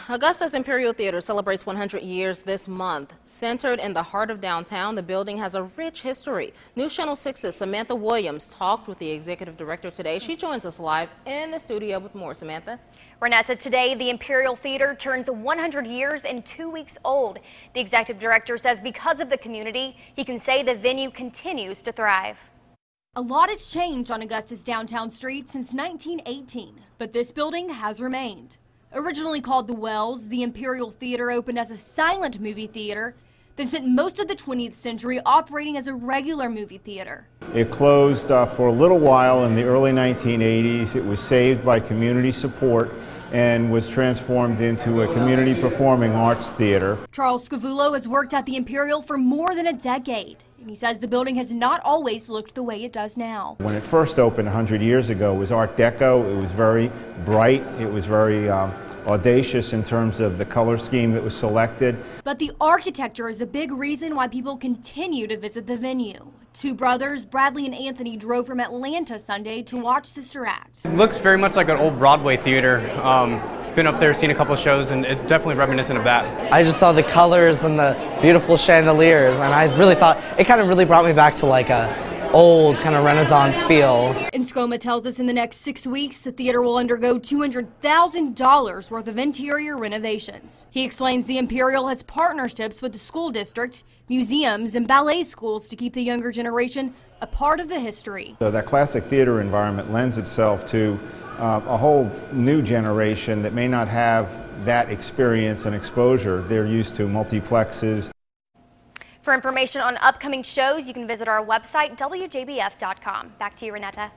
Augusta's Imperial Theatre celebrates 100 years this month. Centered in the heart of downtown, the building has a rich history. News Channel 6's Samantha Williams talked with the executive director today. She joins us live in the studio with more. Samantha? Renetta, today the Imperial Theatre turns 100 years and 2 weeks old. The executive director says because of the community, he can say the venue continues to thrive. A lot has changed on Augusta's downtown street since 1918, but this building has remained. Originally called The Wells, the Imperial Theatre opened as a silent movie theater, then spent most of the 20th century operating as a regular movie theater. It closed for a little while in the early 1980s. It was saved by community support and was transformed into a community performing arts theater. Charles Scavullo has worked at the Imperial for more than a decade, and he says the building has not always looked the way it does now. When it first opened 100 years ago, it was Art Deco. It was very bright. It was very audacious in terms of the color scheme that was selected. But the architecture is a big reason why people continue to visit the venue. Two brothers, Bradley and Anthony, drove from Atlanta Sunday to watch Sister Act. It looks very much like an old Broadway theater. Been up there, seen a couple shows, and it's definitely reminiscent of that. I just saw the colors and the beautiful chandeliers, and I really thought it kind of really brought me back to like a old kind of Renaissance feel. And Scoma tells us in the next 6 weeks, the theater will undergo $200,000 worth of interior renovations. He explains the Imperial has partnerships with the school district, museums, and ballet schools to keep the younger generation a part of the history. So that classic theater environment lends itself to a whole new generation that may not have that experience and exposure. They're used to multiplexes. For information on upcoming shows, you can visit our website, WJBF.com. Back to you, Renetta.